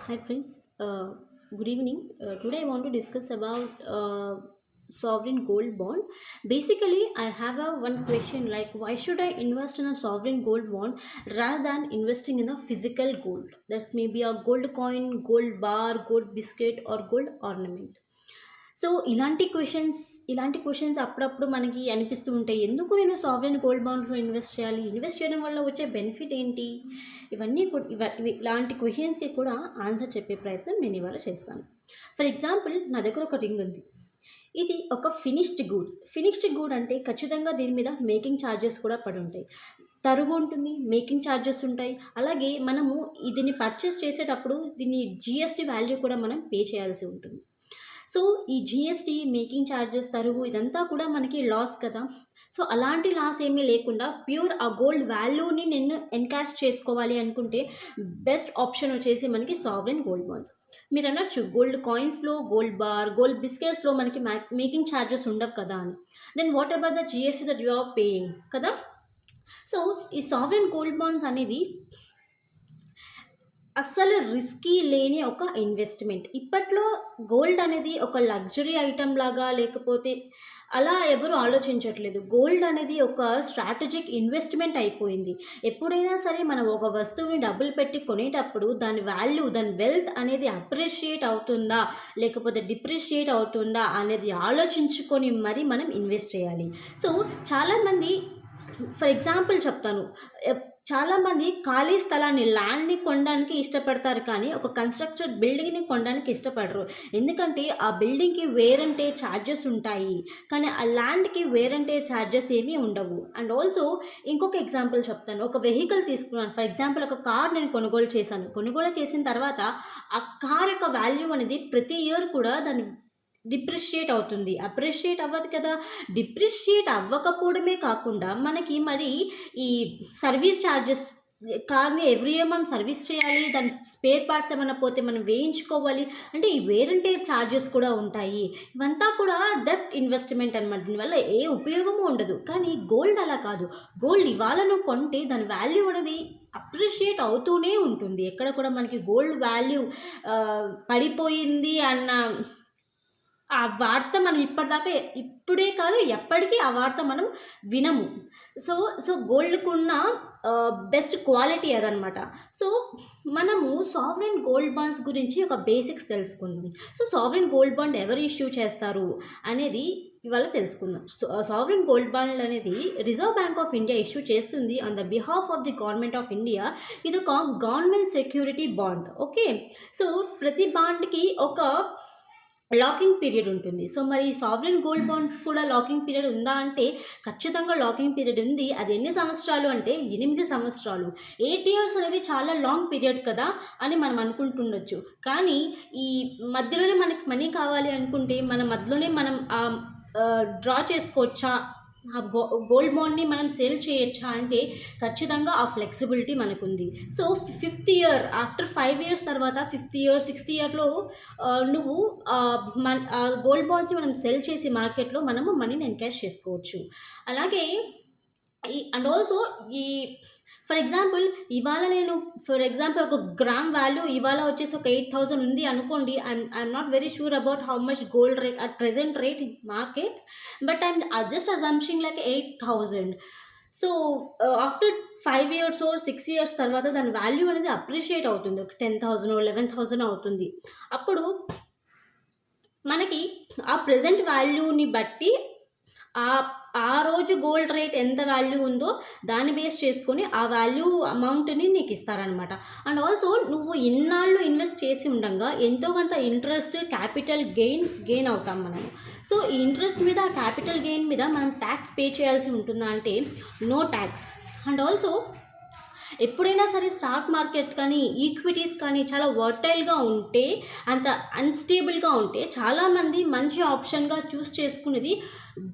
Hi friends, good evening. Today I want to discuss about sovereign gold bond. Basically, I have a one question like why should I invest in a sovereign gold bond rather than investing in a physical gold? That's maybe a gold coin, gold bar, gold biscuit, or gold ornament. So ఇలాంటి questions అప్పుడప్పుడు మనకి అనిపిస్తూ ఉంటాయి. ఎందుకు నేను sovereign gold బాండ్స్లో invest చేయాలి, invest చేయడం వల్ల వచ్చే బెనిఫిట్ ఏంటి, ఇవన్నీ ఇలాంటి క్వశ్చన్స్కి కూడా ఆన్సర్ చెప్పే ప్రయత్నం నేను ఇవాళ చేస్తాను. ఫర్ ఎగ్జాంపుల్, నా దగ్గర ఒక రింగ్ ఉంది. ఇది ఒక ఫినిష్డ్ గూడ్ అంటే ఖచ్చితంగా దీని మీద మేకింగ్ ఛార్జెస్ కూడా పడి ఉంటాయి, తరుగు ఉంటుంది, మేకింగ్ ఛార్జెస్ ఉంటాయి. అలాగే మనము దీన్ని పర్చేస్ చేసేటప్పుడు దీన్ని జిఎస్టీ వాల్యూ కూడా మనం పే చేయాల్సి ఉంటుంది. సో ఈ జిఎస్టీ, మేకింగ్ ఛార్జెస్, తరుగు ఇదంతా కూడా మనకి లాస్ కదా. సో అలాంటి లాస్ ఏమీ లేకుండా ప్యూర్ ఆ గోల్డ్ వాల్యూని నేను ఎన్కాష్ చేసుకోవాలి అనుకుంటే బెస్ట్ ఆప్షన్ వచ్చేసి మనకి సావరెన్ గోల్డ్ బాండ్స్. మీరు అనొచ్చు గోల్డ్ కాయిన్స్లో, గోల్డ్ బార్, గోల్డ్ బిస్కెట్స్లో మనకి మేకింగ్ ఛార్జెస్ ఉండవు కదా అని. Then what about the GST that you are paying కదా. సో ఈ సావరెన్ గోల్డ్ బాండ్స్ అనేవి అస్సలు రిస్కీ లేని ఒక ఇన్వెస్ట్మెంట్. ఇప్పట్లో గోల్డ్ అనేది ఒక లగ్జరీ ఐటెం లాగా, లేకపోతే అలా ఎవరు ఆలోచించట్లేదు. గోల్డ్ అనేది ఒక స్ట్రాటజిక్ ఇన్వెస్ట్మెంట్ అయిపోయింది. ఎప్పుడైనా సరే మనం ఒక వస్తువుని డబ్బులు పెట్టి కొనేటప్పుడు దాని వాల్యూ, దాని వెల్త్ అనేది అప్రిషియేట్ అవుతుందా లేకపోతే డిప్రిషియేట్ అవుతుందా అనేది ఆలోచించుకొని మరి మనం ఇన్వెస్ట్ చేయాలి. సో చాలామంది, ఫర్ ఎగ్జాంపుల్ చెప్తాను, చాలామంది ఖాళీ స్థలాన్ని, ల్యాండ్ని కొనడానికి ఇష్టపడతారు, కానీ ఒక కన్స్ట్రక్టెడ్ బిల్డింగ్ని కొనడానికి ఇష్టపడరు. ఎందుకంటే ఆ బిల్డింగ్కి వేర్ అండ్ టేర్ ఛార్జెస్ ఉంటాయి, కానీ ఆ ల్యాండ్కి వేర్ అండ్ టేర్ ఛార్జెస్ ఏమీ ఉండవు. అండ్ ఆల్సో ఇంకొక ఎగ్జాంపుల్ చెప్తాను. ఒక వెహికల్ తీసుకున్నాను, ఫర్ ఎగ్జాంపుల్ ఒక కార్ నేను కొనుగోలు చేసిన తర్వాత ఆ కార్ యొక్క వాల్యూ అనేది ప్రతి ఇయర్ కూడా దాని డిప్రిషియేట్ అవుతుంది, అప్రిషియేట్ అవ్వదు కదా. డిప్రిషియేట్ అవ్వకపోవడమే కాకుండా మనకి మరి ఈ సర్వీస్ ఛార్జెస్, కార్ని ఎవ్రీ ఇయర్ మనం సర్వీస్ చేయాలి, దాని స్పేర్ పార్ట్స్ ఏమైనా పోతే మనం వేయించుకోవాలి, అంటే ఈ వేర్ అండ్ టేర్ ఛార్జెస్ కూడా ఉంటాయి. ఇవంతా కూడా దట్ ఇన్వెస్ట్మెంట్ అనమాట. దీనివల్ల ఏ ఉపయోగము ఉండదు. కానీ గోల్డ్ అలా కాదు. గోల్డ్ ఇవాళ నువ్వు కొంటే దాని వాల్యూ అనేది అప్రిషియేట్ అవుతూనే ఉంటుంది. ఎక్కడ కూడా మనకి గోల్డ్ వాల్యూ పడిపోయింది అన్న ఆ వార్త మనం ఇప్పుడే కాదు ఎప్పటికీ ఆ వార్త మనం వినము. సో గోల్డ్కున్న బెస్ట్ క్వాలిటీ అదనమాట. సో మనము సావరెన్ గోల్డ్ బాండ్స్ గురించి ఒక బేసిక్స్ తెలుసుకుందాం. సో సావరెన్ గోల్డ్ బాండ్ ఎవరు ఇష్యూ చేస్తారు అనేది ఇవాళ తెలుసుకుందాం. సావరెన్ గోల్డ్ బాండ్ అనేది reserve bank of India issue చేస్తుంది on the behalf of the government of India. ఇది ఒక government security bond. Okay, so ప్రతి బాండ్కి ఒక లాకింగ్ పీరియడ్ ఉంటుంది. సో మరి సావరెన్ గోల్డ్ బాండ్స్ కూడా లాకింగ్ పీరియడ్ ఉందా అంటే ఖచ్చితంగా లాకింగ్ పీరియడ్ ఉంది. అది ఎన్ని సంవత్సరాలు అంటే 8 సంవత్సరాలు. 8 years అనేది చాలా లాంగ్ పీరియడ్ కదా అని మనం అనుకుంటుండొచ్చు. కానీ ఈ మధ్యలోనే మనకి మనీ కావాలి అనుకుంటే మధ్యలోనే మనం డ్రా చేసుకోవచ్చా, ఆ గోల్డ్ బాండ్ని మనం సేల్ చేయొచ్చా అంటే ఖచ్చితంగా ఆ ఫ్లెక్సిబిలిటీ మనకుంది. So 5th year, after 5 years తర్వాత 5th year, 6th yearలో నువ్వు గోల్డ్ బాండ్ని మనం సెల్ చేసి మార్కెట్లో మనము మనీని ఎన్కాష్ చేసుకోవచ్చు. అలాగే అండ్ ఆల్సో ఫర్ ఎగ్జాంపుల్ ఒక గ్రామ్ వాల్యూ ఇవాళ వచ్చేసి ఒక 8,000 ఉంది అనుకోండి. I'm not very sure about how much gold rate at present rate in market, but I'm just assuming like 8,000. So after 5 years or 6 years తర్వాత దాని వాల్యూ అనేది appreciate అవుతుంది, ఒక 10,000 11,000 అవుతుంది. అప్పుడు మనకి ఆ ప్రెజెంట్ వాల్యూని బట్టి ఆ రోజు గోల్డ్ రేట్ ఎంత వాల్యూ ఉందో దాన్ని బేస్ చేసుకొని ఆ వాల్యూ అమౌంట్ని నీకు ఇస్తారనమాట. అండ్ ఆల్సో నువ్వు ఇన్నాళ్ళు ఇన్వెస్ట్ చేసి ఉండగా ఎంతో కొంత ఇంట్రెస్ట్, క్యాపిటల్ గెయిన్ అవుతాం మనము. సో ఈ ఇంట్రెస్ట్ మీద, ఆ క్యాపిటల్ గెయిన్ మీద మనం ట్యాక్స్ పే చేయాల్సి ఉంటుందా అంటే నో ట్యాక్స్. అండ్ ఆల్సో ఎప్పుడైనా సరే స్టాక్ మార్కెట్ కానీ ఈక్విటీస్ కానీ చాలా వర్టైల్గా ఉంటే, అంత అన్స్టేబుల్గా ఉంటే చాలామంది మంచి ఆప్షన్గా చూస్ చేసుకునేది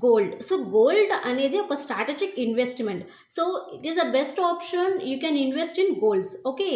గోల్డ్. సో గోల్డ్ అనేది ఒక strategic investment. So it is the best option. You can invest in golds. Okay.